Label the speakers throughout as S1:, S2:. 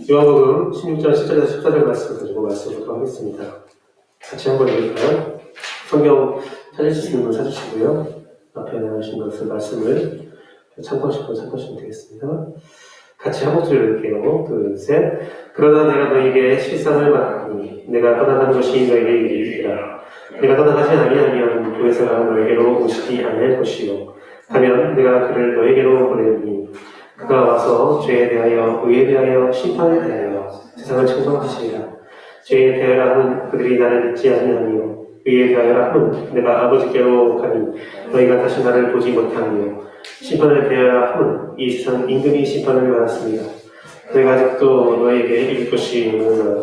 S1: 요한복음 16장 10절에서 14절 말씀을 가지고 말씀드리도록 하겠습니다. 같이 한번 읽을까요? 성경 찾으실 수 있는 분 찾으시고요. 앞에 나오신 것을 말씀을 참고하시고 참고하시면 되겠습니다. 같이 한 목소리로 읽을게요. 둘, 셋. 그러나 내가 너에게 실상을 말하니 내가 떠나간 것이 너에게 이르리라. 내가 떠나가지 아니하면 교회에서가 너에게로 오시지 않을 것이요. 하면 내가 그를 너에게로 보내니 그가 와서 죄에 대하여 의에 대하여 심판에 대하여 세상을 청정하시리라. 죄에 대하여 함은 그들이 나를 믿지 아니하며 의에 대하여 함은 내가 아버지께로 가니 너희가 다시 나를 보지 못하며 심판에 대하여 함은 이 세상 임금이 심판을 받았습니다. 내가 아직도 너에게 이룰 것이 있느니라.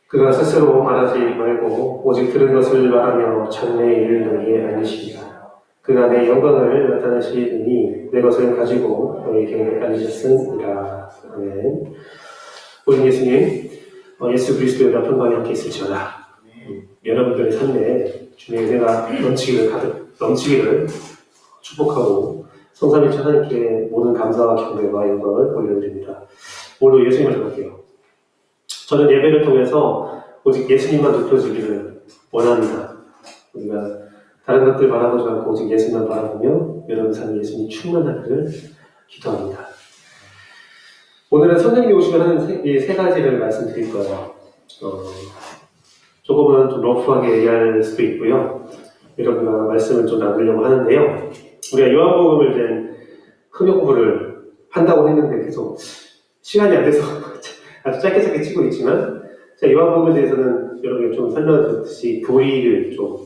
S1: 그가 스스로 말하지 말고 오직 들은 것을 말하며 장래의 일을 너희에게 알리시리라. 그가 내 영광을 나타내시리니 내 것을 가지고 너희에게 알리셨으니라. 아멘. 우리 예수님, 예수 그리스도의 평강이 함께 있을지어다. 여러분들의 삶에 주님의 은혜가 넘치기를 축복하고 성삼위일체 하나님께 모든 감사와 경배와 영광을 올려드립니다. 오늘도 예수님을 전할게요. 저는 예배를 통해서 오직 예수님만 높여주기를 원합니다. 우리가 다른 것들 바라보지 않고 오직 예수님만 바라보며 여러분 삶에 예수님이 충만하기를 기도합니다. 오늘은 성령님이 오시면 하는 이 세 가지를 말씀드릴 거예요. 조금은 좀 러프하게 얘기할 수도 있고요. 여러분과 말씀을 좀 나누려고 하는데요. 우리가 요한복음을 이제 흡역 공부를 한다고 했는데 계속 시간이 안 돼서 아주 짧게 치고 있지만 제가 요한복음에 대해서는 여러분께 좀 설명을 드렸듯이 교리를 좀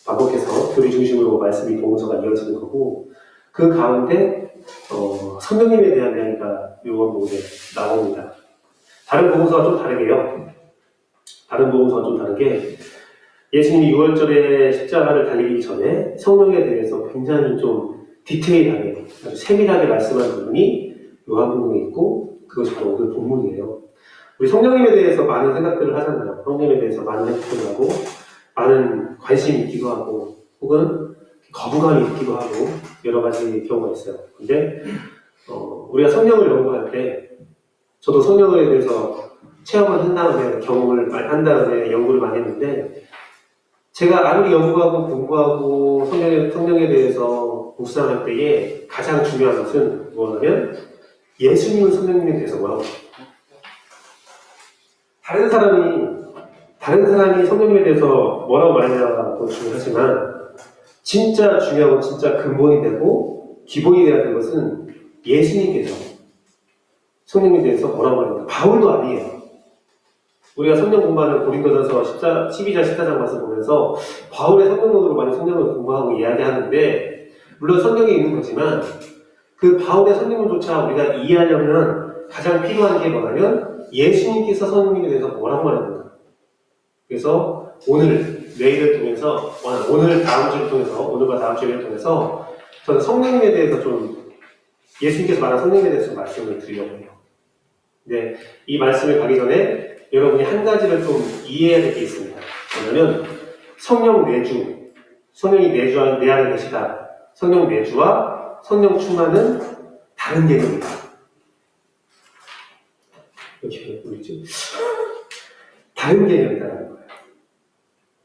S1: 반복해서 교리 중심으로 말씀이 복음서가 이어지는 거고 그 가운데 성령님에 대한 이야기가 요한복음에 나옵니다. 다른 복음서와 좀 다르게요. 다른 복음서와 좀 다르게 예수님이 6월절에 십자가를 달리기 전에 성령에 대해서 굉장히 좀 디테일하게 아주 세밀하게 말씀하는 부분이 요한복음에 있고 그것이 바로 오늘 본문이에요. 우리 성령님에 대해서 많은 생각들을 하잖아요. 성령님에 대해서 많은 생각들을 하고 많은 관심이 있기도 하고 혹은 거부감이 있기도 하고 여러 가지 경우가 있어요. 근데 우리가 성령을 연구할 때 저도 성령에 대해서 체험을 한 다음에 경험을 한 다음에 연구를 많이 했는데 제가 아무리 연구하고 공부하고 성령에 대해서 묵상할 때에 가장 중요한 것은 뭐냐면 예수님은 성령님에 대해서 뭐라고 다른 사람이 성령님에 대해서 뭐라고 말하냐고 중요하지만 진짜 중요하고 진짜 근본이 되고 기본이 되어야 될 것은 예수님께서 성령님에 대해서 뭐라고 말합니다. 바울도 아니에요. 우리가 성령 공부하는 고린도전서 12장 14장 말씀 보면서 바울의 성령론으로 많이 성령을 공부하고 이야기하는데 물론 성령이 있는 거지만 그 바울의 성령론조차 우리가 이해하려면 가장 필요한 게 뭐냐면 예수님께서 성령님에 대해서 뭐라고 말합니다. 그래서 내일을 통해서 오늘 다음 주를 통해서 오늘과 다음 주를 통해서 저는 성령님에 대해서 좀 예수님께서 말한 성령님에 대해서 말씀을 드리려고 해요. 근데 이 말씀을 가기 전에 여러분이 한 가지를 좀 이해해야 될 게 있습니다. 뭐냐면 성령 내주, 성령이 내 안에 계시다. 성령 내주와 성령 충만은 다른 개념이다. 이렇게 보이지? 다른 개념이다라는 거예요.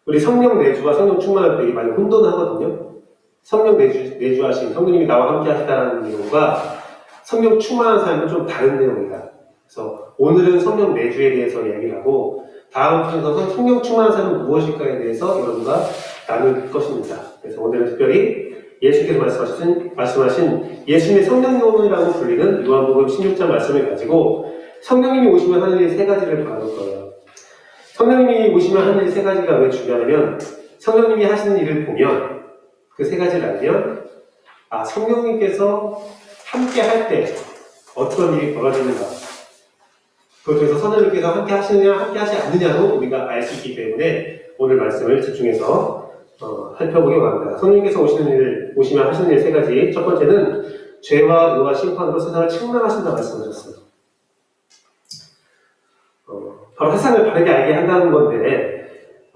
S1: 우리 성령 내주와 성령 충만할 때 많이 혼돈하거든요. 성령 내주하신 성령님이 나와 함께 하시다는 내용과 성령 충만한 삶은 좀 다른 내용이다. 그래서 오늘은 성령 내주에 대해서 이야기를 하고 다음 편에서 성령 충만한 삶은 무엇일까에 대해서 여러분과 나눌 것입니다. 그래서 오늘은 특별히 예수께서 말씀하신 예수님의 성령론이라고 불리는 요한복음 16장 말씀을 가지고 성령님이 오시면 하는 일 세 가지를 바라볼 거예요. 성령님이 오시면 하는 일 세 가지가 왜 중요하냐면 성령님이 하시는 일을 보면 그 세 가지를 알면 성령님께서 함께 할 때 어떤 일이 벌어지는가 그것에서 성령님께서 함께 하시느냐 함께 하지 않느냐로 우리가 알 수 있기 때문에 오늘 말씀을 집중해서 살펴보기 바랍니다. 성령님께서 오시면 하시는 일 세 가지. 첫 번째는 죄와 의와 심판으로 세상을 책망하신다 말씀하셨어요. 바로 세상을 바르게 알게 한다는 건데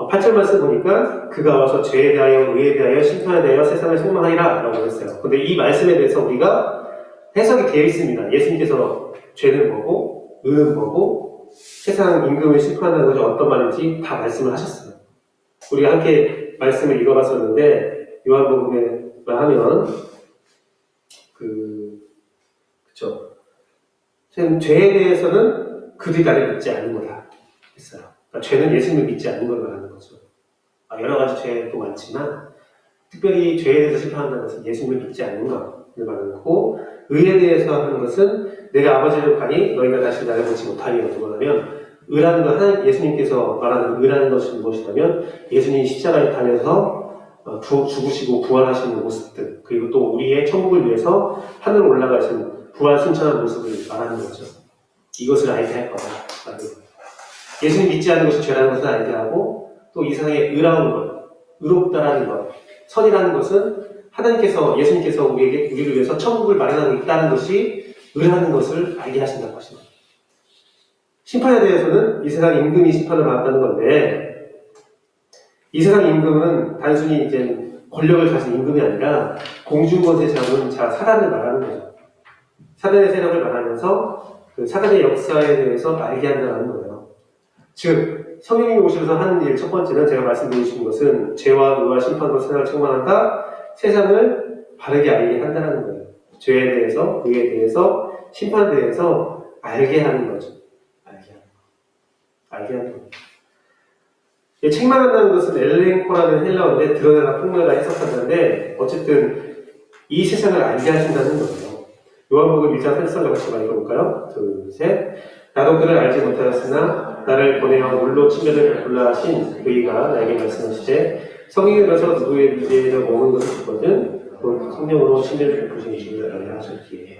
S1: 8절 말씀 보니까 그가 와서 죄에 대하여 의에 대하여 심판에 대하여 세상을 책망하리라 라고 했어요. 근데 이 말씀에 대해서 우리가 해석이 되어 있습니다. 예수님께서 죄는 뭐고 의는 뭐고 세상 임금을 심판하는 것이 어떤 말인지 다 말씀을 하셨어요. 우리가 함께 말씀을 읽어봤었는데 요한복음에 하면 그쵸. 죄에 대해서는 그들이 나를 믿지 않는 거다 했어요. 그러니까 죄는 예수님을 믿지 않는 걸 말하는 거죠. 여러 가지 죄도 많지만 특별히 죄에 대해서 심판한다는 것은 예수님을 믿지 않는 것을 말하는 거고, 의에 대해서 하는 것은 내가 아버지를 가니 너희가 다시 나를 보지 못하리라. 뭐냐면 의라는 것, 예수님께서 말하는 의라는 것이 무엇이냐면 예수님이 십자가에 달려서 죽으시고 부활하시는 모습들, 그리고 또 우리의 천국을 위해서 하늘 올라가신 부활 승천한 모습을 말하는 거죠. 이것을 알게 할 거다. 예수님 믿지 않는 것이 죄라는 것을 알게 하고, 또 이 세상의 의로운 것, 의롭다라는 것, 선이라는 것은 하나님께서, 예수님께서 우리를 위해서 천국을 마련하고 있다는 것이 의라는 것을 알게 하신다고 하십니다. 심판에 대해서는 이 세상 임금이 심판을 받았다는 건데, 이 세상 임금은 단순히 이제 권력을 가진 임금이 아니라 공중권세 잡은 자 사단을 말하는 거죠. 사단의 세력을 말하면서 그 사단의 역사에 대해서 알게 한다는 거예요. 즉 성령님이 오셔서 하는 일 첫 번째는 제가 말씀드리신 것은 죄와 의와 심판으로 세상을 책망한다, 세상을 바르게 알게 한다는 거예요. 죄에 대해서, 의에 대해서, 심판에 대해서 알게 하는 거죠. 알게 하는 거예요. 책망한다는 것은 엘렌코라는 헬라어인데 드러내다 폭로다 해석한다는데 어쨌든 이 세상을 알게 하신다는 거예요. 요한복음 1장 33절 같이 많이 읽어볼까요? 둘, 셋. 나도 그를 알지 못하였으나 나를 보내어 물로 침례를 베풀라 하신 그이가 나에게 말씀하시되 성령이 들어서 누구의 문제를 먹는 것을 주거든 곧 성령으로 침례를 베푸신 주를 알게 하셨기에.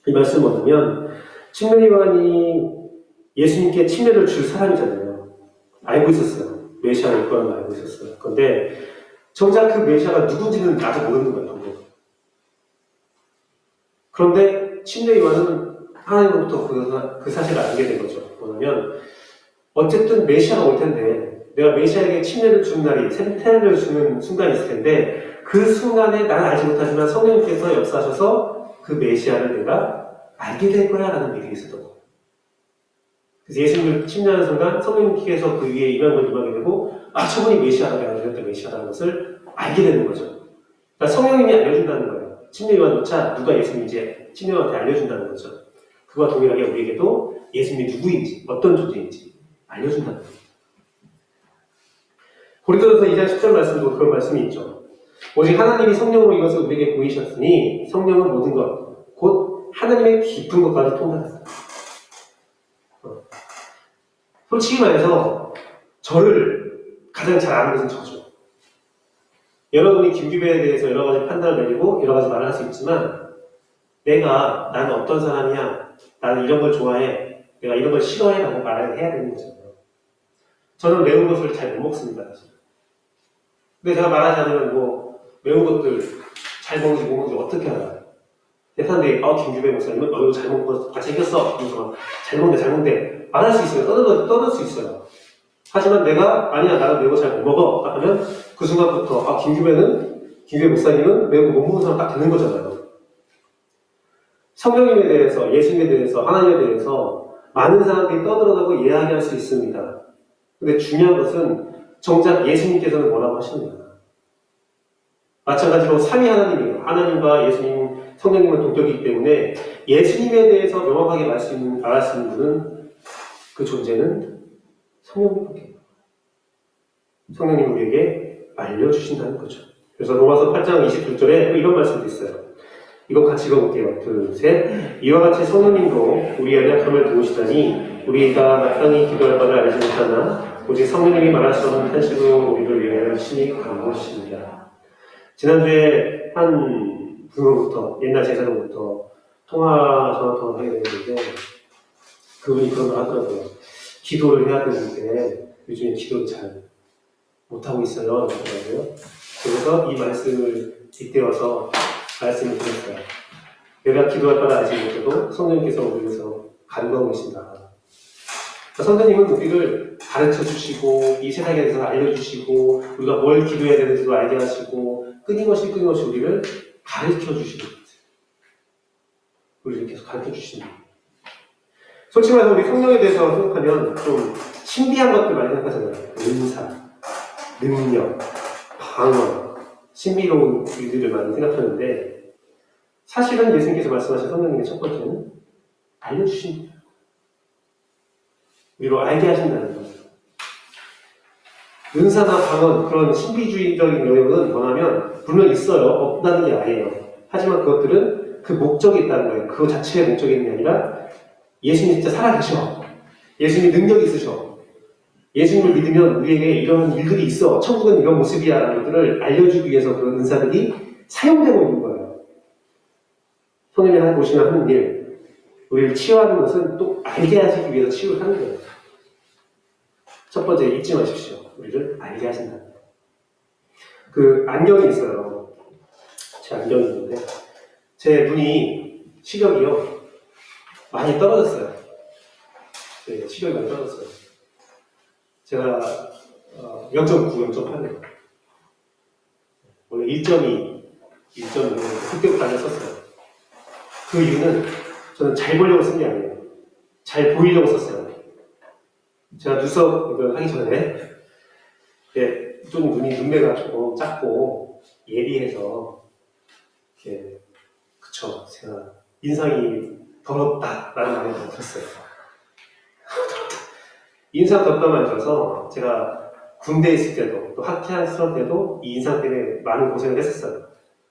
S1: 이 말씀 뭐냐면 침례요한이 예수님께 침례를 줄 사람이잖아요. 알고 있었어요. 메시아가 올 거라는 걸 알고 있었어요. 그런데 정작 그 메시아가 누군지는 아직 모르는 거예요. 그런데 침례 요한은 하나님으로부터 그 사실을 알게 된 거죠. 뭐냐면 어쨌든 메시아가 올 텐데 내가 메시아에게 침례를 주는 날이, 세례를 주는 순간이 있을 텐데 그 순간에 나는 알지 못하지만 성령님께서 역사하셔서 그 메시아를 내가 알게 될 거야 라는 믿음이 있었던 거예요. 그래서 예수님을 침례하는 순간 성령님께서 그 위에 임하게 되고 저분이 메시아가 내가 드렸던 메시아라는 것을 알게 되는 거죠. 그러니까 성령님이 알려준다는 거예요. 침례 요한조차 누가 예수님인지 침례 요한한테 알려준다는 거죠. 그와 동일하게 우리에게도 예수님이 누구인지, 어떤 존재인지 알려준다는 거예요. 고린도전서 2장 10절 말씀도 그런 말씀이 있죠. 오직 하나님이 성령으로 이것을 우리에게 보이셨으니 성령은 모든 것, 곧 하나님의 깊은 것까지 통달한다. 솔직히 말해서 저를 가장 잘 아는 것은 저죠. 여러분이 김규배에 대해서 여러 가지 판단을 내리고 여러 가지 말을 할 수 있지만 나는 어떤 사람이야, 나는 이런 걸 좋아해, 내가 이런 걸 싫어해 라고 말을 해야 되는 거잖아요. 저는 매운 것을 잘 못 먹습니다. 사실. 근데 제가 말하지 않으면 매운 것들 잘 먹는지 못 먹는지 어떻게 알아요? 내 사람들이 김규배 목사님은 이거 잘 먹고 다 챙겼어. 그래서 잘 먹는데 말할 수 있어요. 떠들 수 있어요. 하지만 아니야, 나는 매운 거 잘 못 먹어 하면 그 순간부터 김규배 목사님은 매운 거 못 먹는 사람 딱 되는 거잖아요. 성령님에 대해서, 예수님에 대해서, 하나님에 대해서 많은 사람들이 떠들어가고 이야기할 수 있습니다. 근데 중요한 것은 정작 예수님께서는 뭐라고 하십니까? 마찬가지로 삼위 하나님이에요. 하나님과 예수님, 성령님은 동격이기 때문에 예수님에 대해서 명확하게 말할 수 있는 분은, 그 존재는 성령님밖에. 성령님이 우리에게 알려주신다는 거죠. 그래서 로마서 8장 26절에 이런 말씀도 있어요. 이거 같이 읽어볼게요. 둘, 셋. 이와 같이 성령님도 우리 연약함을 도우시다니 우리가 마땅히 기도할 바를 알지 못하나 오직 성령님이 말할 수 없는 탄식으로 우리를 위하여 심히 간구하십니다. 지난주에 한 분으로부터, 옛날 제사장부터 전화 통화를 하게 됐는데 그분이 그런 걸 하더라고요. 기도를 해야 되는데 요즘에 기도를 잘 못하고 있어요. 그래서 이 말씀을 빗대어서 말씀을 드렸어요. 내가 기도할 바를 알지 못해도 성령님께서 우리 위해서 간구하고 계신다. 성령님은 우리를 가르쳐 주시고 이 세상에 대해서 알려주시고 우리가 뭘 기도해야 되는지도 알게 하시고 끊임없이 우리를 가르쳐 주시는 거예요. 우리를 계속 가르쳐 주시는 거예요. 솔직히 말해서 우리 성령에 대해서 생각하면 좀 신비한 것들 많이 생각하잖아요. 은사, 능력, 방언, 신비로운 일들을 많이 생각하는데 사실은 예수님께서 말씀하신 성령님의 첫 번째는 알려주신 거예요. 우리로 알게 하신다는 거예요. 은사나 방언, 그런 신비주의적인 영역은 뭐냐면 물론 있어요. 없다는 게 아니에요. 하지만 그것들은 그 목적이 있다는 거예요. 그거 자체의 목적이 있는 게 아니라 예수님 진짜 살아계셔. 예수님이 능력이 있으셔. 예수님을 믿으면 우리에게 이런 일들이 있어. 천국은 이런 모습이야. 라는 것들을 알려주기 위해서 그런 은사들이 사용되고 있는 거예요. 성령이 보시면 하는 일, 우리를 치유하는 것은 또 알게 하시기 위해서 치유를 하는 거예요. 첫 번째 잊지 마십시오. 우리를 알게 하신다. 그 안경이 있어요. 제 안경이 있는데 제 눈이 시력이요 많이 떨어졌어요. 네, 시력이 많이 떨어졌어요. 제가 0.9, 0.8이에요. 원래 1.2, 1.2 그때부터 안경썼어요. 그 이유는 저는 잘 보려고 쓴 게 아니에요. 잘 보이려고 썼어요. 제가 눈썹 이걸 하기 전에 좀 눈매가 조금 작고 예리해서 이렇게 그쵸, 제가 인상이 더럽다라는 말을 들었어요. 인상 덕담만 들어서 제가 군대에 있을 때도 또 학창시절 때도 이 인상 때문에 많은 고생을 했었어요.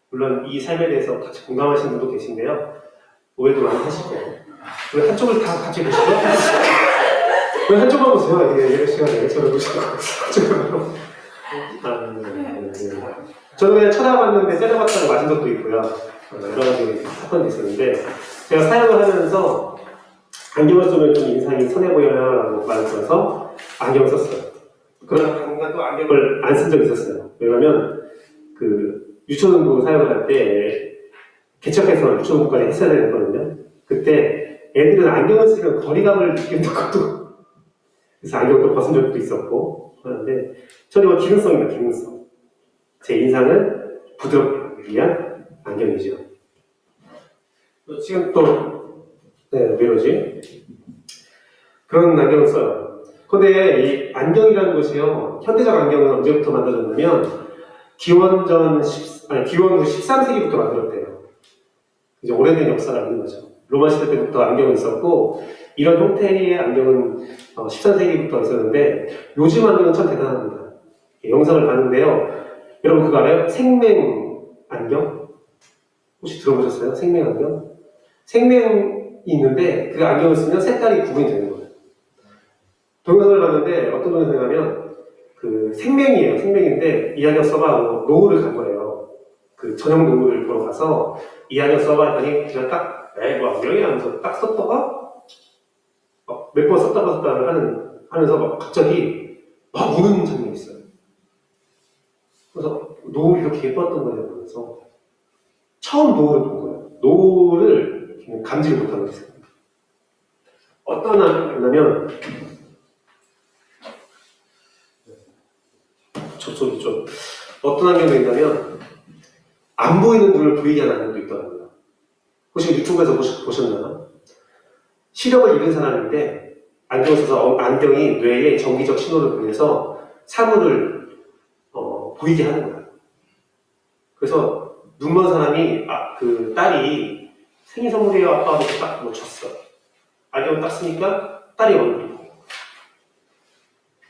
S1: 물론 이 삶에 대해서 같이 공감하시는 분도 계신데요. 오해도 많이 하시고 왜 한쪽을 다 같이 보시죠? 왜 한쪽만 보세요? 예배 시간에 저를 보시고 한쪽으로 저는 그냥 쳐다봤는데 째려봤다고 맞은 적도 있고요. 여러 가지 사건도 있었는데 제가 사역을 하면서 안경을 쓰면 좀 인상이 선해 보여요 라고 말을 들어서 안경을 썼어요. 그러다 당분간 또 안경을 안 쓴 적이 있었어요. 왜냐면 그 유초등부 사역을 할 때 개척해서 유초등부까지 했어야 되거든요. 그때 애들은 안경을 쓰면 거리감을 느낀다고 그래서 안경도 벗은 적도 있었고 하는데 저는 기능성입니다. 기능성. 제 인상을 부드럽게 하기 위한 안경이죠. 지금 또 왜 이러지? 그런 안경을 써요. 근데 이 안경이라는 것이요, 현대적 안경은 언제부터 만들어졌냐면 기원 후 13세기부터 만들었대요. 이제 오래된 역사가 있는 거죠. 로마 시대 때부터 안경이 있었고 이런 형태의 안경은 14세기부터 있었는데 요즘 안경은 참 대단합니다. 영상을 봤는데요. 여러분 그거 알아요? 생맹 안경? 혹시 들어보셨어요? 생맹 안경? 생맹이 있는데 그 안경을 쓰면 색깔이 구분이 되는 거예요. 동영상을 봤는데 어떤 동영상이 냐면 그 생맹이에요. 생맹인데 이 안경 써봐 노후를 간 거예요. 그 전용 노후를 보러 가서 이 안경 써봐 했더니 그냥 딱 뭐 안경이야 하면서 딱 썼다가 몇 번 썼다가 하면서 막 갑자기 막 우는 장면이 있어요. 그래서 노을이 이렇게 예뻤던 거냐 보면서 처음 노을을 본 거예요. 노을을 감지를 못하고 있어요. 어떤 안경이냐면 저쪽 어떤 안경이 있냐면 안 보이는 눈을 보이게 하는 안경도 있더라고요. 혹시 유튜브에서 보셨나요? 시력을 잃은 사람인데 안경을 써서 안경이 뇌에 정기적 신호를 보내서 사물을 보이게 하는 거예요. 그래서 눈먼 사람이 그 딸이 생일 선물이에요 아빠 하고 딱 줬어. 안경을 딱 쓰니까 딸이 얼굴이 보여.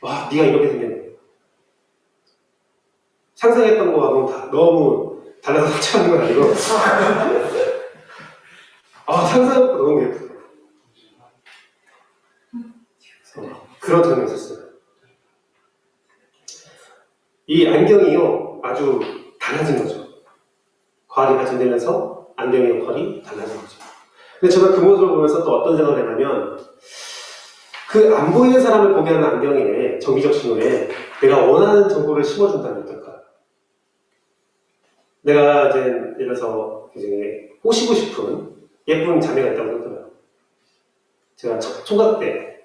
S1: 와, 네가 이렇게 생겼네. 상상했던 거하고 너무 달라서 상처하는 건 아니고 상상한 거 너무 예쁘다. 그런 장면이 있었어요. 이 안경이요 아주 달라진 거죠. 과학이 발전되면서 안경의 역할이 달라진 거죠. 근데 제가 그 모습을 보면서 또 어떤 생각을 했냐면 그 안 보이는 사람을 보게 하는 안경에 정기적 신호에 내가 원하는 정보를 심어준다면 어떨까? 내가 이제 예를 들어서 이제 꼬시고 싶은 예쁜 자매가 있다고 생각해요. 제가 총각 때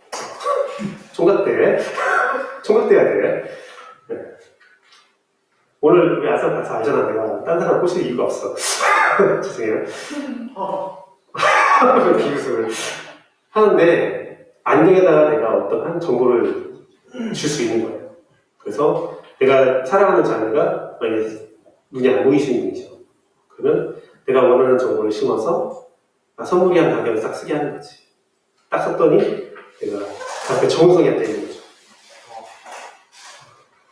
S1: 총각돼야 돼. 네. 오늘 우리 아싸 가서 알잖아. 내가 딴 사람 꼬실 이유가 없어. 죄송해요. 비웃음을 하는데 안경에다가 내가 어떤 한 정보를 줄 수 있는 거예요. 그래서 내가 사랑하는 자녀가 만약에 눈이 안 보이시는 분이죠. 그러면 내가 원하는 정보를 심어서 선물이 한 가격을 딱 쓰게 하는 거지. 딱 썼더니 내가 그 정성이 안 되는 거죠.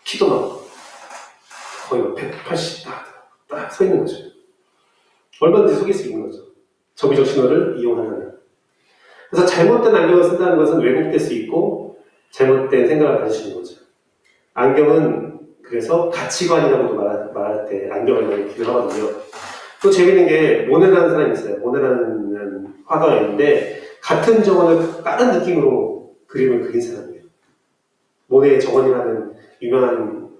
S1: 키도 막 거의 180 딱 서 있는 거죠. 얼마든지 속일 수 있는 거죠. 정비적 신호를 이용하는. 그래서 잘못된 안경을 쓴다는 것은 왜곡될 수 있고 잘못된 생각을 가질 수 있는 거죠. 안경은 그래서 가치관이라고도 말할 때 안경을 많이 비교하거든요. 또 재밌는 게 모네라는 사람이 있어요. 모네라는 화가가 있는데 같은 정원을 다른 느낌으로 그림을 그린 사람이에요. 모네의 정원이라는 유명한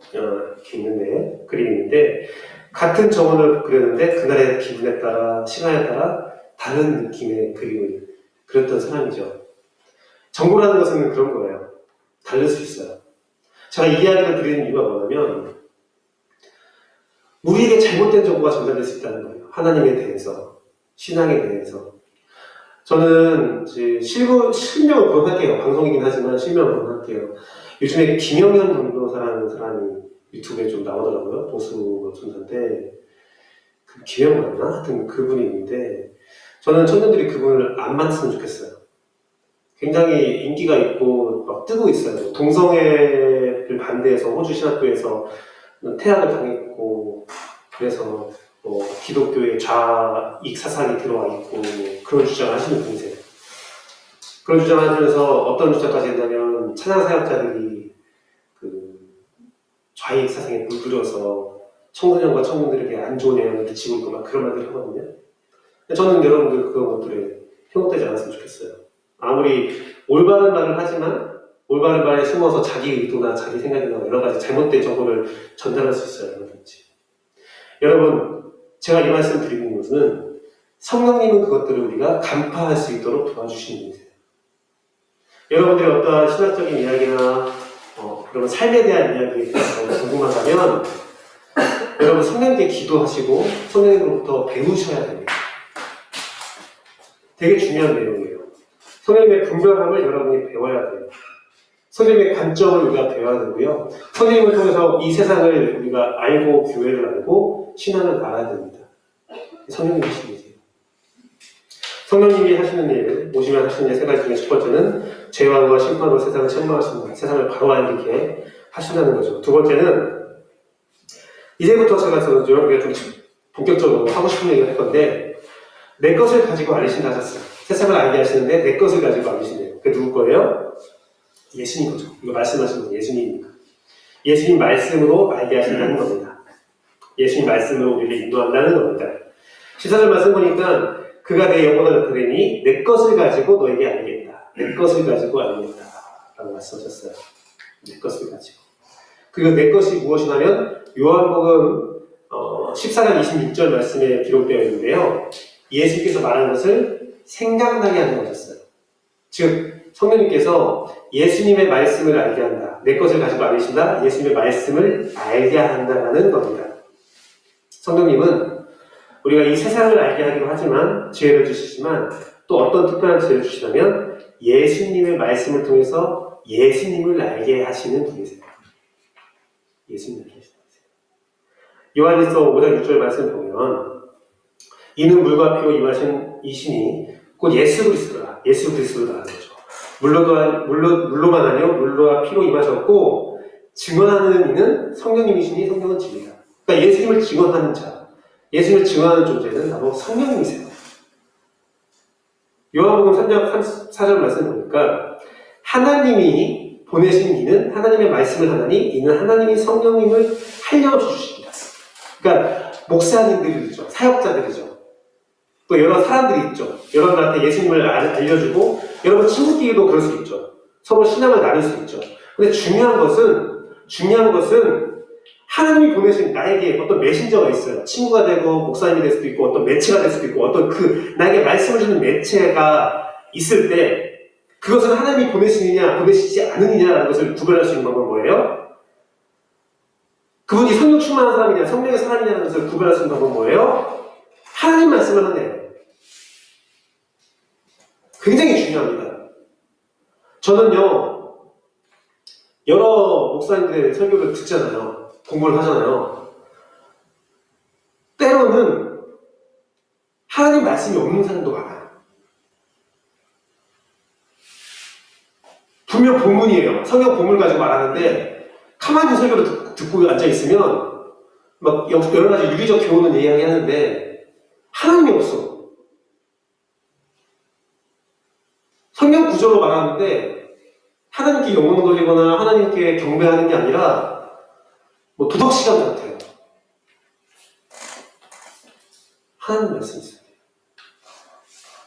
S1: 게 있는데 그림이 있는데 같은 정원을 그렸는데 그날의 기분에 따라 시간에 따라 다른 느낌의 그림을 그렸던 사람이죠. 정보라는 것은 그런 거예요. 다를 수 있어요. 제가 이 이야기를 드리는 이유가 뭐냐면 우리에게 잘못된 정보가 전달될 수 있다는 거예요. 하나님에 대해서, 신앙에 대해서. 저는 이제 실명을 거론할게요. 방송이긴 하지만 실명을 거론할게요. 요즘에 김영현 전도사라는 사람이 유튜브에 좀 나오더라고요. 보수 전도사인데 김영현 맞나? 하여튼 그분이 있는데 저는 청년들이 그분을 안 만났으면 좋겠어요. 굉장히 인기가 있고 막 뜨고 있어요. 동성애를 반대해서 호주 신학교에서 태학을 당했고 그래서 뭐 기독교의 좌익 사상이 들어와 있고 그런 주장을 하시는 분이세요. 그런 주장을 하면서 어떤 주장까지 했냐면 찬양 사역자들이 그 좌익 사상에 물들여서 청소년과 청년들에게 안 좋은 영향을 미치고 있고 막 그런 말들을 하거든요. 저는 여러분들 그런 것들에 현혹되지 않았으면 좋겠어요. 아무리 올바른 말을 하지만 올바른 말에 숨어서 자기 의도나 자기 생각이나 여러 가지 잘못된 정보를 전달할 수 있어요. 얼마든지. 여러분, 제가 이 말씀 드리는 것은 성령님은 그것들을 우리가 간파할 수 있도록 도와주시는 분이세요. 여러분들이 어떠한 신학적인 이야기나 그런 삶에 대한 이야기에 대해서 궁금하다면 여러분 성령님께 기도하시고 성령님으로부터 배우셔야 됩니다. 되게 중요한 내용이에요. 성령님의 분별함을 여러분이 배워야 돼요. 성령님의 관점을 우리가 배워야 되고요. 성령님을 통해서 이 세상을 우리가 알고 교회를 알고 신앙을 알아야 됩니다. 성령님이 하시는 일이에요. 성령님이 하시는 일, 오시면 하시는 일 세 가지 중에 첫 번째는 죄와 심판으로 세상을 책망하신다. 세상을 바로 알게 하신다는 거죠. 두 번째는 이제부터 제가 여러분에게 좀 본격적으로 하고 싶은 얘기를 할 건데 내 것을 가지고 알리신다 하셨어요. 세상을 알게 하시는데 내 것을 가지고 알리신대요. 그게 누구 거예요? 예수님 거죠. 이거 말씀하시는 건 예수님입니다. 예수님 말씀으로 알게 하신다는 겁니다. 예수님 말씀으로 우리를 인도한다는 겁니다. 14절 말씀 보니까 그가 내 영혼을 나타내니 내 것을 가지고 너에게 알리겠다. 내 것을 가지고 알리겠다. 라고 말씀하셨어요. 내 것을 가지고. 그리고 내 것이 무엇이냐면 요한복음 14장 26절 말씀에 기록되어 있는데요. 예수님께서 말한 것을 생각나게 하는 것이었어요. 즉 성령님께서 예수님의 말씀을 알게 한다. 내 것을 가지고 알리신다. 예수님의 말씀을 알게 한다는 겁니다. 성령님은 우리가 이 세상을 알게 하기도 하지만 지혜를 주시지만 또 어떤 특별한 지혜를 주시냐면 예수님의 말씀을 통해서 예수님을 알게 하시는 분이세요. 예수님을 알게 하시는 분이세요. 요한일서 5장 6절 말씀 보면 이는 물과 피로 임하신 이신이 곧 예수 그리스도라. 예수 그리스도라는 거죠. 물로만 아니요 물과 피로 임하셨고 증언하는 이는 성령님이시니 성령은 진리다. 그러니까 예수님을 증언하는 자, 예수님을 증언하는 존재는 바로 성령님이세요. 요한복음 3장 4절 말씀 보니까 하나님이 보내신 이는 하나님의 말씀을 하나니 이는 하나님이 성령님을 알려주십니다. 그러니까 목사님들이죠. 사역자들이죠. 또 여러 사람들이 있죠. 여러분한테 예수님을 알려주고 여러분 친구끼리도 그럴 수 있죠. 서로 신앙을 나눌 수 있죠. 근데 중요한 것은 하나님이 보내신 나에게 어떤 메신저가 있어요. 친구가 되고 목사님이 될 수도 있고 어떤 매체가 될 수도 있고 어떤 나에게 말씀을 주는 매체가 있을 때 그것은 하나님이 보내시느냐 보내시지 않느냐라는 것을 구별할 수 있는 방법은 뭐예요? 그분이 성령 충만한 사람이냐 성령의 사람이냐는 것을 구별할 수 있는 방법은 뭐예요? 하나님 말씀을 하네요. 굉장히 중요합니다. 저는요 여러 목사님들의 설교를 듣잖아요. 공부를 하잖아요. 때로는 하나님 말씀이 없는 사람도 많아요. 분명 본문이에요. 성경 본문을 가지고 말하는데 가만히 설교를 듣고 앉아있으면 막 여러 가지 유기적 교훈을 이야기하는데 하나님이 없어. 성경 구절로 말하는데 하나님께 영광 돌리거나 하나님께 경배하는 게 아니라 뭐 도덕 시간 같아요. 하나님 말씀이 있어요.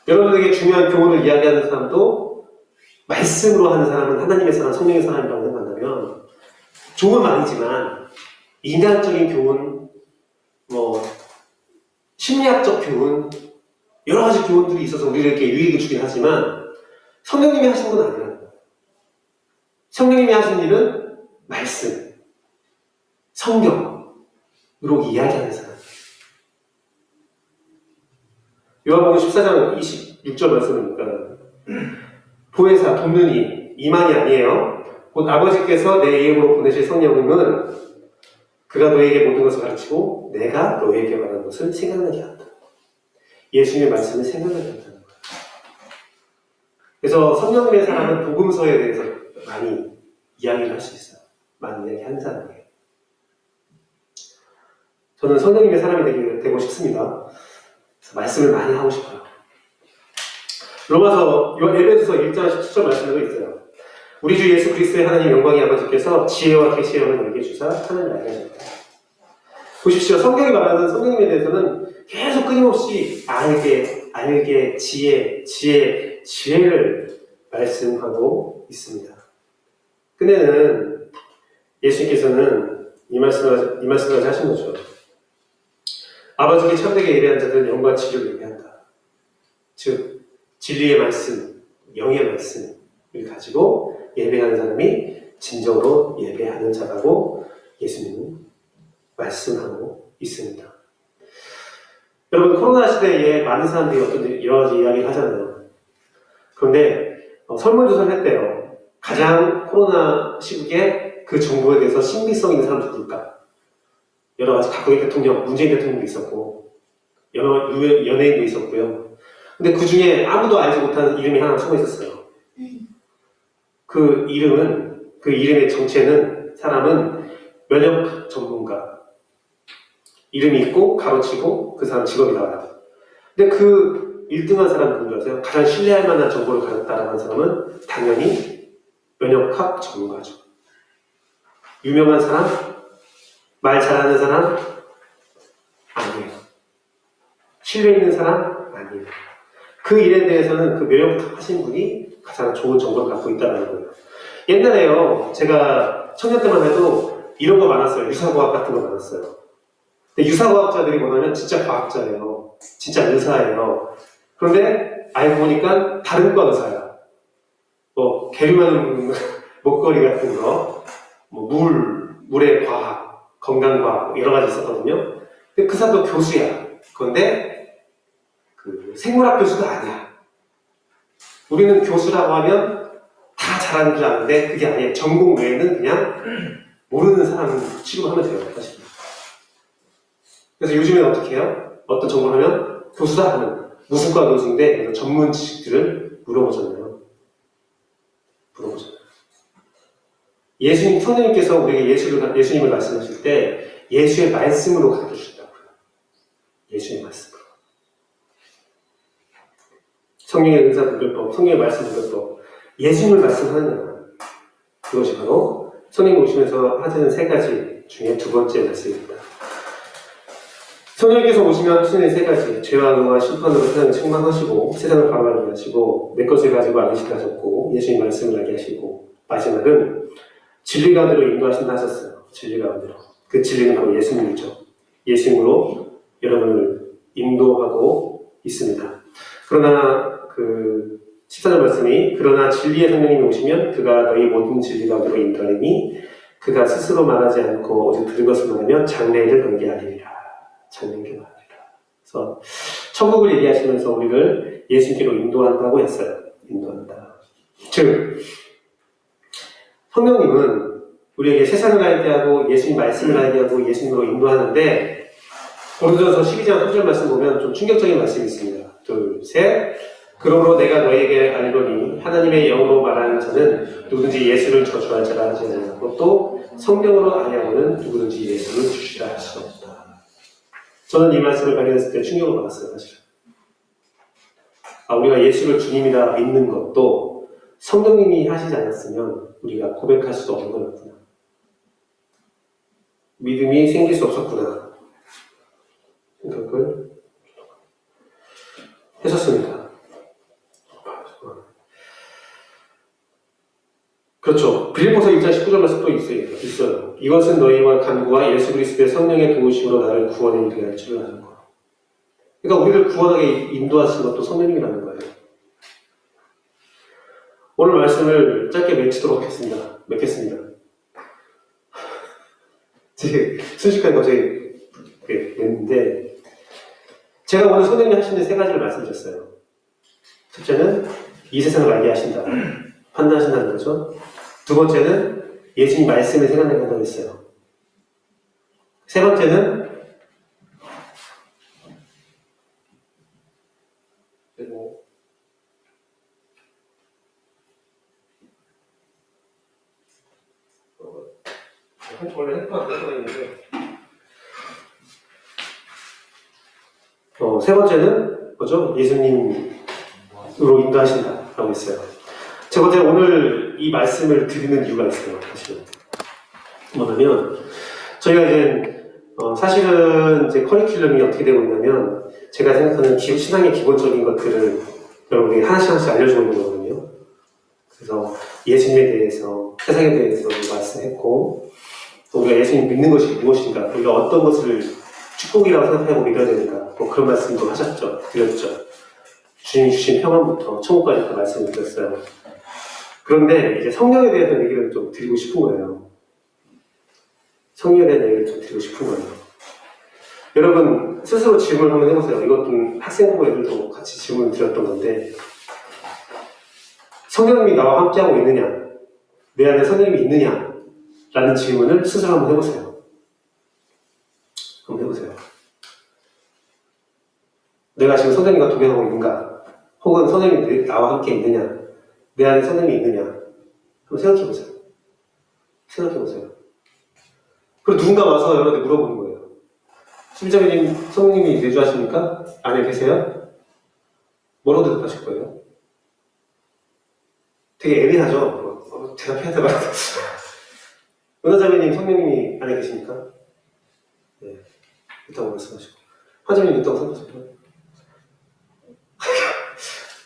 S1: 여러분에게 중요한 교훈을 이야기하는 사람도 말씀으로 하는 사람은 하나님의 사람, 성령의 사람이라고 생각한다면 좋은 말이지만 인간적인 교훈, 뭐 심리학적 교훈, 여러 가지 교훈들이 있어서 우리에게 유익을 주긴 하지만 성령님이 하신 건 아니라는 거예요. 성령님이 하신 일은 말씀, 성경으로 이야기하는 사람. 요한복음 14장 26절 말씀이니까 보혜사, 돕는 이만이 아니에요. 곧 아버지께서 내 이름으로 보내실 성령님은 그가 너에게 모든 것을 가르치고 내가 너에게 말하는 것을 생각나게 한다. 예수님의 말씀을 생각나게 한다는 거예요. 그래서 성령님의 사람은 복음서에 대해서 많이 이야기를 할 수 있어요. 많이 이야기하는 사람이에요. 저는 성령님의 사람이 되고 싶습니다. 그래서 말씀을 많이 하고 싶어요. 로마서 에베소서 1장 17절 말씀에도 있어요. 우리 주 예수 그리스도의 하나님 영광의 아버지께서 지혜와 계시의 영을 너에게 주사 하나님을 알게 하셨다. 보십시오. 성경이 말하는 성령님에 대해서는 계속 끊임없이 알게, 지혜를 말씀하고 있습니다. 끝내는 예수님께서는 이 말씀을 하신 거죠. 아버지께 참되게 예배한 자들은 영과 진리를 예배한다. 즉 진리의 말씀, 영의 말씀을 가지고 예배하는 사람이 진정으로 예배하는 자라고 예수님은 말씀하고 있습니다. 여러분 코로나 시대에 많은 사람들이 어떤 여러 가지 이야기를 하잖아요. 그런데 설문조사를 했대요. 가장 코로나 시국에 그 정부에 대해서 신빙성 있는 사람은 누굴까? 여러 가지 각국의 대통령, 문재인 대통령도 있었고 여러 연예인도 있었고요. 근데 그 중에 아무도 알지 못하는 이름이 하나 숨어 있었어요. 그 이름의 정체는 사람은 면역 전문가. 이름이 있고 가로치고 그 사람 직업이 나와요. 근데 그 1등한 사람은 누군지 아세요? 가장 신뢰할 만한 정보를 가졌다라고 하는 사람은 당연히 면역학 전문가죠. 유명한 사람? 말 잘하는 사람? 아니에요. 신뢰 있는 사람? 아니에요. 그 일에 대해서는 그 면역학 하신 분이 가장 좋은 정보를 갖고 있다는 거예요. 옛날에요, 제가 청년 때만 해도 이런 거 많았어요. 유사과학 같은 거 많았어요. 근데 유사과학자들이 뭐냐면 진짜 과학자예요. 진짜 의사예요. 그런데 알고 보니까 다른 과 의사야. 뭐 게으르는 목걸이 같은 거, 뭐 물의 과학, 건강과학 여러 가지 있었거든요. 근데 그 사람도 교수야. 그런데 그 생물학 교수가 아니야. 우리는 교수라고 하면 다 잘하는 줄 아는데 그게 아니에요. 전공 외에는 그냥 모르는 사람 취급하면 돼요. 사실. 그래서 요즘에는 어떻게 해요? 어떤 전공을 하면 교수다 하면 무슨 과 교수인데 전문 지식들을 물어보잖아요. 예수님, 성령님께서 우리에게 예수님을 말씀하실 때 예수의 말씀으로 가르쳐 주신다고요. 예수의 말씀으로. 성령의 은사 분별법, 성령의 말씀 분별법, 예수님을 말씀하는 거예요. 그것이 바로 성령님 오시면서 하시는 세 가지 중에 두 번째 말씀입니다. 성령님께서 오시면 하시는 세 가지, 죄와 노와 심판으로 세상을 책망하시고 세상을 바라보게 하시고 내 것을 가지고 안식을 하셨고 예수님 말씀을 하게 하시고 마지막은 진리 가운데로 인도하신다 하셨어요. 진리 가운데로. 그 진리는 바로 예수님이죠. 예수님으로 여러분을 인도하고 있습니다. 그러나 그 14절 말씀이 그러나 진리의 성령님이 오시면 그가 너희 모든 진리 가운데로 인도하리니 그가 스스로 말하지 않고 오직 들은 것을 말하면 장래를 너희에게 알리리라. 장래를 말하리라. 그래서 천국을 얘기하시면서 우리를 예수님께로 인도한다고 했어요. 인도한다. 즉 성령님은 우리에게 세상을 알게 하고 예수님 말씀을 알게 하고 예수님으로 인도하는데 고린도전서 12장 3절 말씀 보면 좀 충격적인 말씀이 있습니다. 둘, 셋. 그러므로 내가 너에게 알거니 하나님의 영으로 말하는 자는 누구든지 예수를 저주할 자라 하지 아니하고 또 성령으로 아니하고는 누구든지 예수를 주시라 할 수 없다. 저는 이 말씀을 발견했을 때 충격을 받았어요. 사실. 우리가 예수를 주님이라 믿는 것도 성령님이 하시지 않았으면 우리가 고백할 수도 없는 거였구나. 믿음이 생길 수 없었구나. 생각을 했었습니다. 그렇죠. 빌립보서 1장 19절 말씀 또 있어요. 이것은 너희와 간구와 예수 그리스도의 성령의 도우심으로 나를 구원에 이르게 할 줄을 아는 거. 그러니까 우리를 구원하게 인도하시는 것도 성령님이라는 거예요. 오늘 말씀을 짧게 맺겠습니다. 순식간에 갑자기 맺는데 제가 오늘 성령님 하시는 세 가지를 말씀드렸어요. 첫째는 이 세상을 알게 하신다. 판단하신다는 거죠. 두 번째는 예수님 말씀을 생각나게 한다고 했어요. 세 번째는 원래 핸드폰 안 갖고 다니는데 세 번째는 뭐죠? 예수님으로 인도하신다라고 했어요. 세 번째 오늘 이 말씀을 드리는 이유가 있어요. 사실은 뭐냐면 저희가 이제 사실은 이제 커리큘럼이 어떻게 되고 있냐면 제가 생각하는 신앙의 기본적인 것들을 여러분에게 하나씩 알려주고 있는 거거든요. 그래서 예수님에 대해서 세상에 대해서 말씀했고 또 우리가 예수님 믿는 것이 무엇인가 우리가 어떤 것을 축복이라고 생각하고 믿어야 되는가 뭐 그런 말씀도 드렸죠. 주님이 주신 평안부터 천국까지 그 말씀을 드렸어요. 그런데 이제 성령에 대한 얘기를 좀 드리고 싶은 거예요. 성령에 대한 얘기를 좀 드리고 싶은 거예요. 여러분 스스로 질문을 한번 해보세요. 이것도 학생부 애들도 같이 질문을 드렸던 건데 성령님이 나와 함께하고 있느냐? 내 안에 성령님이 있느냐? 라는 질문을 스스로 한번 해보세요. 한번 해보세요. 내가 지금 성령님과 동행하고 있는가? 혹은 성령님이 나와 함께 있느냐? 내 안에 성령님이 있느냐? 한번 생각해보세요. 생각해보세요. 그리고 누군가 와서 여러분한테 물어보는 거예요. 심자매님, 성령님이 내주하십니까? 안에 계세요? 뭐라고 대답하실 거예요? 되게 예민하죠? 대답해야 될 것 같아요. 은하자매님, 성령님이 안에 계십니까? 네. 있다고 말씀하시고. 하자매님 있다고 생각하십니까?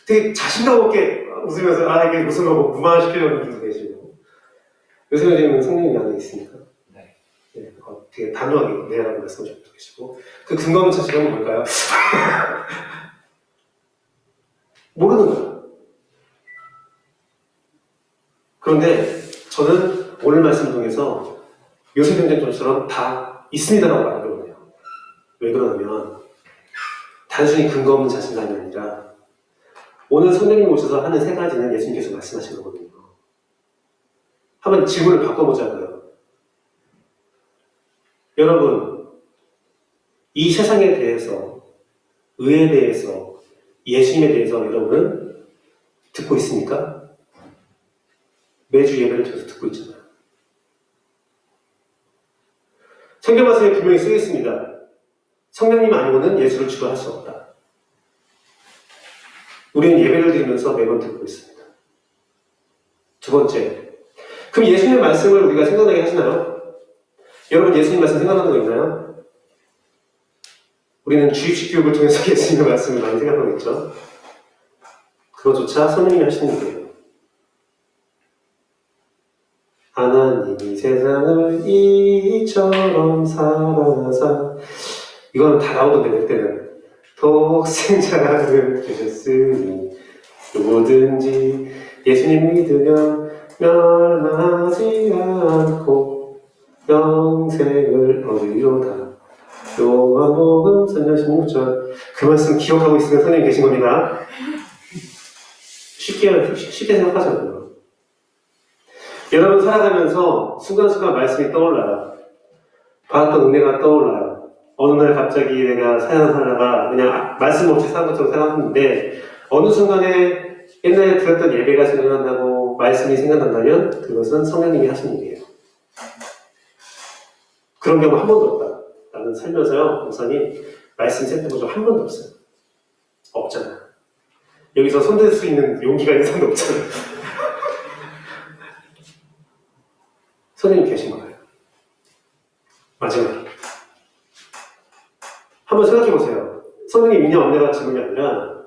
S1: 되게 자신감 없게 웃으면서, 이게 무슨 거고, 무마시키려는 분도 계시고. 요새는 성령님이 안에 있습니까? 네. 네. 되게 단호하게 네라고 말씀하시는 분도 계시고. 그 근거는 사실은 뭘까요? 모르는 거예요. 그런데 저는 오늘 말씀 통해서 요셉경쟁처럼 다 있습니다라고 말하거든요. 왜 그러냐면 단순히 근거 없는 자신감이 아니라 오늘 성령님 오셔서 하는 세 가지는 예수님께서 말씀하신 거거든요. 한번 질문을 바꿔보자고요. 여러분, 이 세상에 대해서, 의에 대해서, 예수님에 대해서 여러분은 듣고 있습니까? 매주 예배를 통해서 듣고 있잖아요. 성경 말씀에 분명히 쓰여 있습니다. 성령님 아니고는 예수를 주도할 수 없다. 우리는 예배를 드리면서 매번 듣고 있습니다. 두 번째, 그럼 예수님의 말씀을 우리가 생각나게 하시나요? 여러분 예수님 말씀 생각나는 거 있나요? 우리는 주입식 교육을 통해서 예수님의 말씀을 많이 생각하고 있죠. 그것조차 성령님이 하시는 거예요. 하나님이 세상을 이처럼 사랑하사 이거는 다 나오던데 그때는 독생자를 주셨으니 누구 누구든지 예수님 믿으면 멸망하지 않고 영생을 얻으리로다. 요한복음 3장 16절. 그 말씀 기억하고 있으면 선생님 계신 겁니다. 쉽게 생각하잖아요. 여러분 살아가면서 순간순간 말씀이 떠올라요. 봤던 은혜가 떠올라요. 어느 날 갑자기 내가 사연 살다가 그냥 말씀 없이 산 것처럼 생각했는데 어느 순간에 옛날에 들었던 예배가 생각난다고 말씀이 생각난다면 그것은 성령님이 하신 일이에요. 그런 경우 한 번도 없다. 나는 살면서요, 목사님 말씀 생각해 본 적 한 번도 없어요. 없잖아. 여기서 손댈 수 있는 용기가 있는 사람도 없잖아요. 선생님 계신 거예요. 마지막에. 한번 생각해 보세요. 성령님 있냐 없냐가 질문이 아니라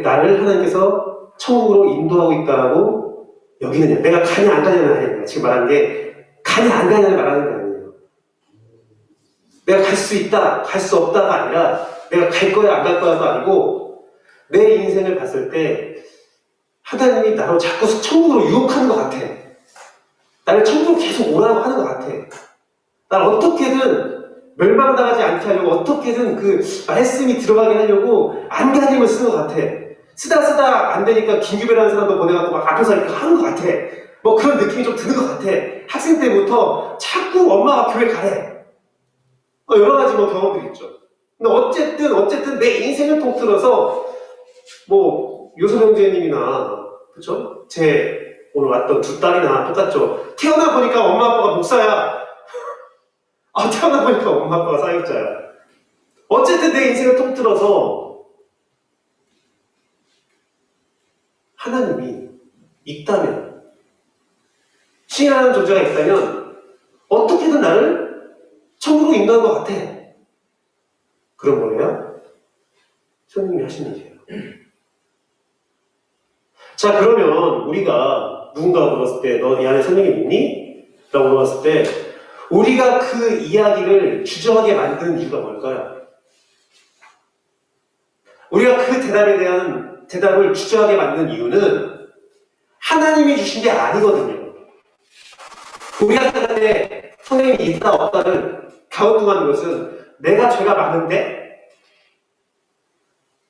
S1: 나를 하나님께서 천국으로 인도하고 있다라고 여기느냐. 내가 가냐 안 가냐는 아니에요. 지금 말하는 게 가냐 안 가냐를 말하는 게 아니에요. 내가 갈 수 있다, 갈 수 없다가 아니라 내가 갈 거야 안 갈 거야도 아니고 내 인생을 봤을 때 하나님이 나를 자꾸 천국으로 유혹하는 것 같아. 나를 천국으로 계속 오라고 하는 것 같아. 날 어떻게든 멸망당하지 않게 하려고 어떻게든 그 말씀이 들어가게 하려고 안간힘을 쓰는 것 같아. 쓰다 안 되니까 김규배라는 사람도 보내갖고 막 앞에서 이렇게 하는 것 같아. 뭐 그런 느낌이 좀 드는 것 같아. 학생 때부터 자꾸 엄마가 교회 가래. 여러 가지 뭐 경험들이 있죠. 근데 어쨌든 내 인생을 통틀어서 뭐 요섭 형제님이나 그쵸? 제 오늘 왔던 두 딸이나 똑같죠. 태어나 보니까 엄마 아빠가 목사야. 태어나 보니까 엄마 아빠가 사역자야. 어쨌든 내 인생을 통틀어서 하나님이 있다면, 신이라는 존재가 있다면 어떻게든 나를 천국으로 인도한 것 같아. 그런 거예요? 성령님이 하시는 일이에요. 자, 그러면 우리가 누군가가 물었을 때 너 이 안에 성령이 있니? 라고 물었을 때 우리가 그 이야기를 주저하게 만드는 이유가 뭘까요? 우리가 그 대답에 대한 대답을 주저하게 만드는 이유는 하나님이 주신 게 아니거든요. 우리가 생각할 성령이 있다 없다를 가운뚱하는 것은 내가 죄가 많은데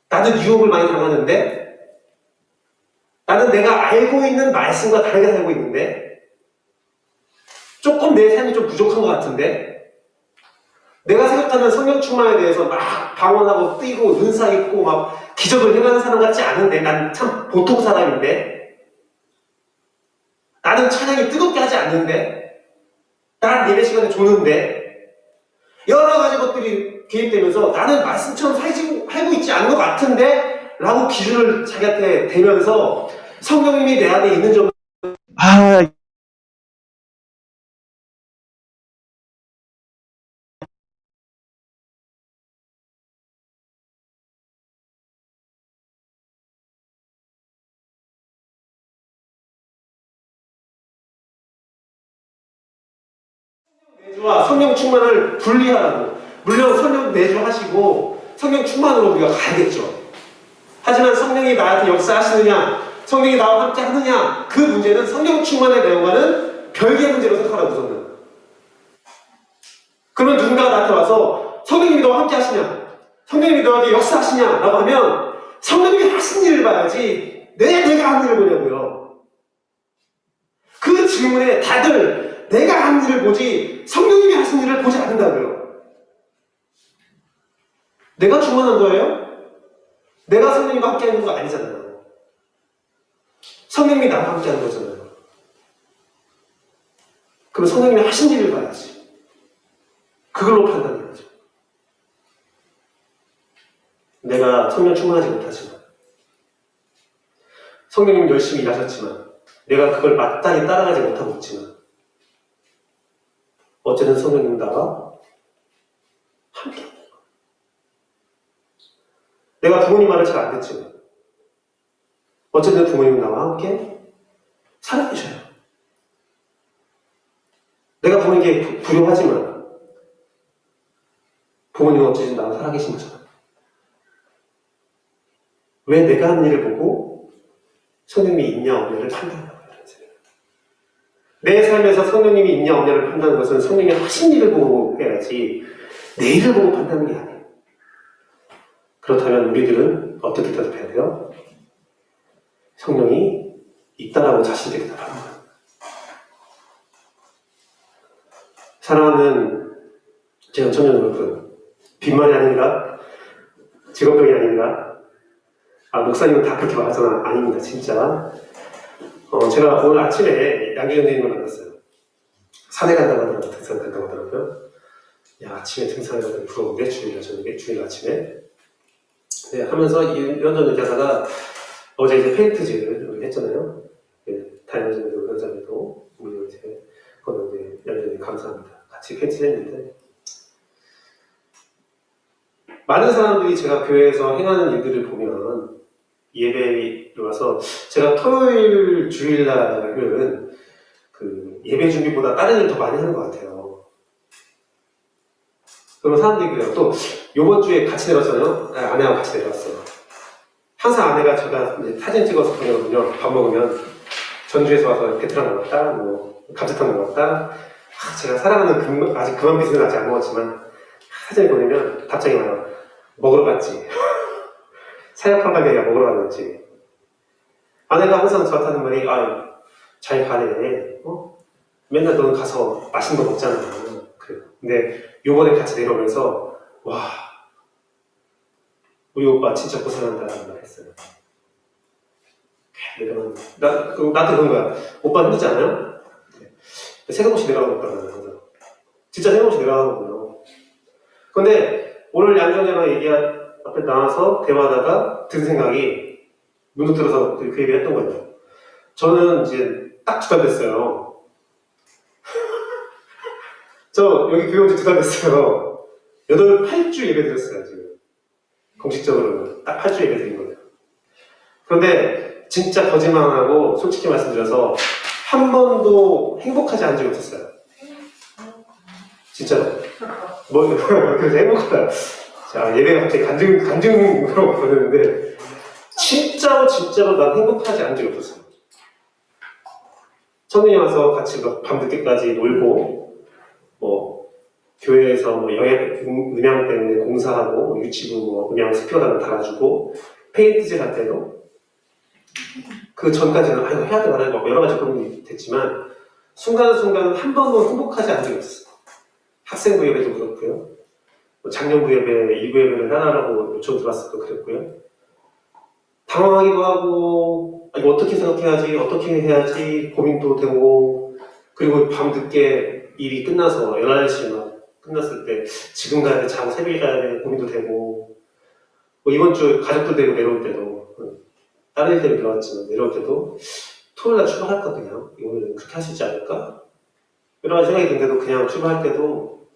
S1: 나는 유혹을 많이 당하는데 나는 내가 알고 있는 말씀과 다르게 살고 있는데 조금 내 삶이 좀 부족한 것 같은데 내가 생각하는 성령 충만에 대해서 막 방언하고 뛰고 은사 있고 막 기적을 행하는 사람 같지 않은데 난 참 보통 사람인데 나는 찬양이 뜨겁게 하지 않는데 난 예배 시간에 조는데 여러 가지 것들이 개입되면서 나는 말씀처럼 살고 있지 않은 것 같은데 라고 기준을 자기한테 대면서 성령님이 내 안에 있는 점 내주와 성령 충만을 분리하라고. 물론 성령 내주하시고 성령 충만으로 우리가 가야겠죠. 하지만 성령이 나한테 역사하시느냐, 성령이 나와 함께 하느냐, 그 문제는 성령 충만의 내용과는 별개의 문제로 생각하라고 우선은. 그러면 누군가가 나한테 와서 성령님이 너와 함께 하시냐, 성령님이 너에게 역사하시냐 라고 하면 성령님이 하신 일을 봐야지 내가 한 일을 보냐고요. 그 질문에 다들 내가 한 일을 보지 성령님이 하신 일을 보지 않는다고요. 내가 충만한 거예요? 내가 성령님과 함께 하는 거 아니잖아요. 성령님이 나와 함께 하는 거잖아요. 그럼 성령님이 하신 일을 봐야지. 그걸로 판단해야죠. 내가 성령 충만하지 못하지만 성령님은 열심히 일하셨지만 내가 그걸 마땅히 따라가지 못하고 있지만 어쨌든 성령님은 나와 함께 합니다. 내가 부모님 말을 잘 안 듣지만 어쨌든 부모님은 나와 함께 살아계셔요. 내가 부모님께 불효하지만 부모님은 어쨌든 나와 살아계신 거잖아요. 왜 내가 하는 일을 보고 성령님이 있냐 없냐를 판단하고 있어요. 내 삶에서 성령님이 있냐 없냐를 판단하는 것은 성령님이 하신 일을 보고 해야지 내 일을 보고 판단하는 게 아니에요. 그렇다면 우리들은 어떻게 대답해야 돼요? 성령이 있다라고 자신있게 대답하는 거예요. 사랑하는 제 청년 여러분, 빈말이 아닌가? 직업병이 아닌가? 목사님은 다 그렇게 말하잖아. 아닙니다, 진짜. 제가 오늘 아침에 양기현 선생님을 만났어요. 산에 간다고 하더라고요. 등산 간다고 하더라고요. 야, 아침에 등산을 가면 부러운데, 주일 아침에. 네, 하면서 이런저런 얘기하다가 어제 이제 페인트질을 했잖아요. 네, 다이너즈에도 현장에도 우리 이제 그거는 이제 양기현님 감사합니다. 같이 페인트질 했는데 많은 사람들이 제가 교회에서 행하는 일들을 보면 예배에 와서 제가 토요일 주일날은 그 예배 준비보다 다른 일 더 많이 하는 것 같아요. 그러면 사람들이 그래요. 또 요번 주에 같이 내려왔잖아요. 아내하고 같이 내려왔어요. 항상 아내가 제가 이제 사진 찍어서 보내거든요. 밥 먹으면 전주에서 와서 베트남 먹었다, 뭐 감자탕 먹었다. 제가 사랑하는 아직 그만빛은 아직 안 먹었지만 사진을 보내면 답장이 와요. 먹으러 갔지. 사역한 가게 아니라 먹으러 갔지. 아내가 항상 저한테 하는 말이 잘 가네. 맨날 너는 가서 맛있는 거 먹잖아. 그래요. 근데 요번에 같이 내려오면서 와, 우리 오빠 진짜 고생한다라는 말 했어요. 나한테 그런 거야. 오빠 힘들지 않아요? 새벽없이 내려가는 거다는 거죠. 진짜 새벽없이 내려가는 거예요. 근데 오늘 양정자가 앞에 나와서 대화하다가 든 생각이 문득 들어서 그 얘기를 했던 거예요. 저는 이제 딱 2달 됐어요. 저 여기 교회 온 지 2달 됐어요. 8주 예배 드렸어요, 지금. 공식적으로는 딱 8주 예배 드린 거예요. 그런데 진짜 거짓말 안 하고 솔직히 말씀드려서 한 번도 행복하지 않은 적이 없었어요. 진짜로. 그래서 행복하다. 자, 예배가 갑자기 간증으로 보냈는데 진짜로 난 행복하지 않은 적이 없었어요. 성령이 와서 같이 밤늦게까지 놀고 교회에서 음향 때문에 공사하고 유치부 음향 스피커를 달아주고 페인트질 할 때도 그 전까지는 해야 돼 말아야 돼 여러 가지 고민이 됐지만 순간순간 한 번도 행복하지 않은 적이 없었어요. 학생부 예배도 그렇고요. 작년부 예배, 2부 예배를 하나라고 요청 들어왔을 때 그랬고요. 당황하기도 하고 이거 어떻게 생각해야지, 어떻게 해야지 고민도 되고 그리고 밤늦게 일이 끝나서 11시 막 끝났을 때 지금 가야 돼, 자고 새벽에 가야 돼 고민도 되고 이번 주 가족들 데리고 내려올 때도 다른 일 때문에 내려왔지만 내려올 때도 토요일날 출발할까 그냥 오늘은 그렇게 할 수 있지 않을까? 여러 가지 생각이 드는데도 그냥 출발할 때도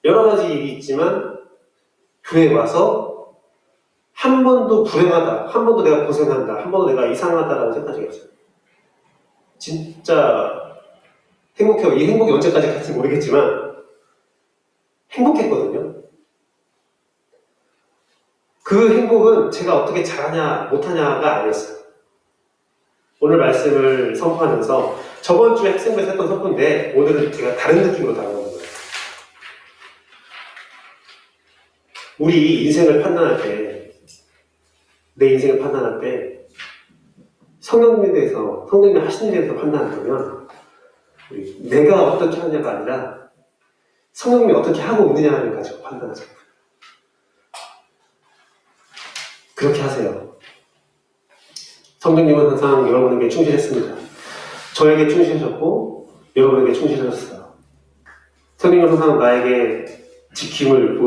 S1: 여러 가지 일이 있지만 교회에 와서 한 번도 불행하다, 한 번도 내가 고생한다, 한 번도 내가 이상하다라고 생각한 적이 없어요. 진짜 행복해요. 이 행복이 언제까지 갈지 모르겠지만 행복했거든요. 그 행복은 제가 어떻게 잘하냐 못하냐가 아니었어요. 오늘 말씀을 선포하면서 저번 주에 학생부에서 했던 선포인데 오늘은 제가 다른 느낌으로 다가오는 거예요. 우리 인생을 판단할 때, 내 인생을 판단할 때 성령님에 대해서, 성령님이 하신 일에 대해서 판단한다면 내가 어떻게 하느냐가 아니라 성령님이 어떻게 하고 있느냐를 가지고 판단하자. 그렇게 하세요. 성령님은 항상 여러분에게 충실했습니다. 저에게 충실하셨고 여러분에게 충실하셨어요. 성령님은 항상 나에게 지킴을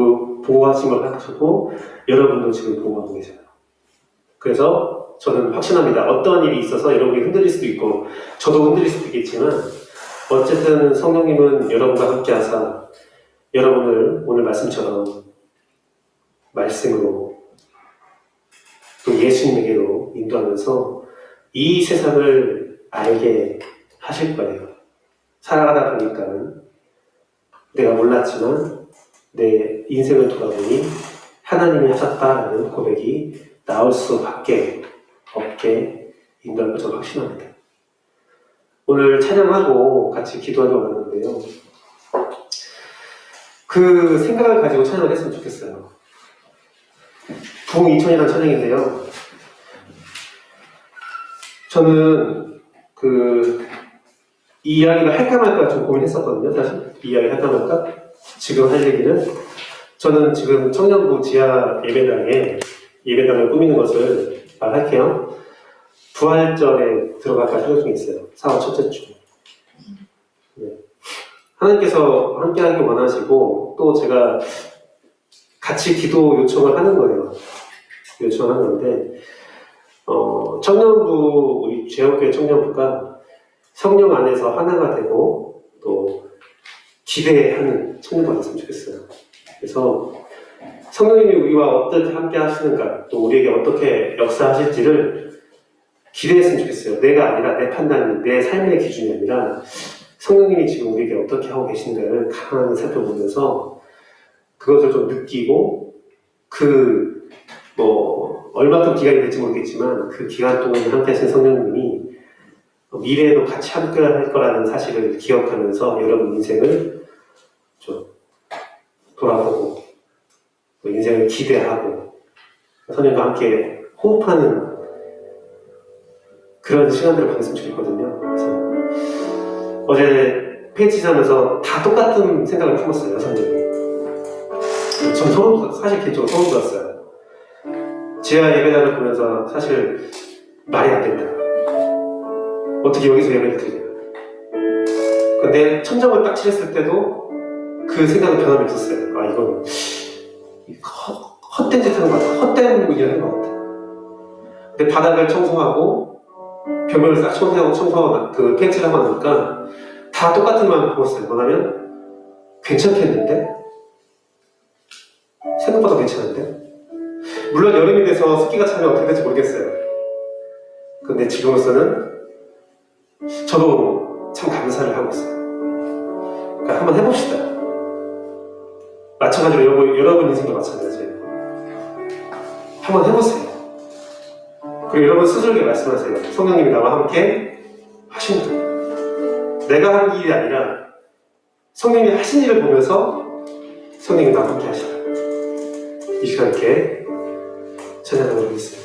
S1: 보호하심을 하셨고 여러분도 지금 보호하고 계세요. 그래서 저는 확신합니다. 어떠한 일이 있어서 여러분이 흔들릴 수도 있고 저도 흔들릴 수도 있겠지만 어쨌든 성령님은 여러분과 함께 하사 여러분을 오늘 말씀처럼 말씀으로 또 예수님에게로 인도하면서 이 세상을 알게 하실 거예요. 살아가다 보니까는 내가 몰랐지만 내 인생을 돌아보니 하나님이 하셨다라는 고백이 나올 수밖에 없게 인도할 걸 저는 확신합니다. 오늘 찬양하고 같이 기도하려고 하는데요. 그 생각을 가지고 찬양을 했으면 좋겠어요. 부흥2000이라는 찬양인데요. 저는 이 이야기를 할까 말까 좀 고민했었거든요, 사실. 이 이야기 할까 말까? 지금 할 얘기는 저는 지금 청년부 지하 예배당을 꾸미는 것을 말할게요. 부활절에 들어갈까 생각 중에 있어요. 4월 첫째 주. 네. 하나님께서 함께하기 원하시고 또 제가 같이 기도 요청을 하는 거예요. 요청하는 건데 청년부, 우리 제역교회 청년부가 성령 안에서 하나가 되고 또 기대하는 청년부가 됐으면 좋겠어요. 그래서 성령님이 우리와 어떻게 함께 하시는가, 또 우리에게 어떻게 역사하실지를 기대했으면 좋겠어요. 내가 아니라, 내 판단이, 내 삶의 기준이 아니라 성령님이 지금 우리에게 어떻게 하고 계신가를 가만히 살펴보면서 그것을 좀 느끼고 얼마큼 기간이 될지 모르겠지만 그 기간 동안 함께 하신 성령님이 미래에도 같이 함께 할 거라는 사실을 기억하면서 여러분 인생을 좀 돌아보고 인생을 기대하고 성령과 함께 호흡하는 그런 시간들을 보냈으면 좋겠거든요. 그래서 어제 페이지하면서 다 똑같은 생각을 품었어요, 선생님이. 전 사실 개인적으로 소름 돋았어요. 지하 예배당을 보면서 사실 말이 안 된다. 어떻게 여기서 예배를 드리냐. 근데 천정을 딱 칠했을 때도 그 생각은 변함이 없었어요. 이건 헛된 짓 하는 것 같아. 헛된 일을 하는 것 같아. 근데 바닥을 청소하고 벽면을 싹 청소하고 페인트를 하고 나니까 다 똑같은 마음을 먹었어요. 뭐냐면 괜찮겠는데? 생각보다 괜찮은데? 물론 여름이 돼서 습기가 차면 어떻게 될지 모르겠어요. 근데 지금으로서는 저도 참 감사를 하고 있어요. 그러니까 한번 해봅시다. 마찬가지로 여러분 인생도 마찬가지예요. 한번 해보세요. 그리고 여러분 스스로에게 말씀하세요. 성령님이 나와 함께 하신다. 내가 한 일이 아니라 성령님이 하신 일을 보면서 성령님이 나와 함께 하시다. 이 시간 이렇게 찬양하도록 하겠습니다.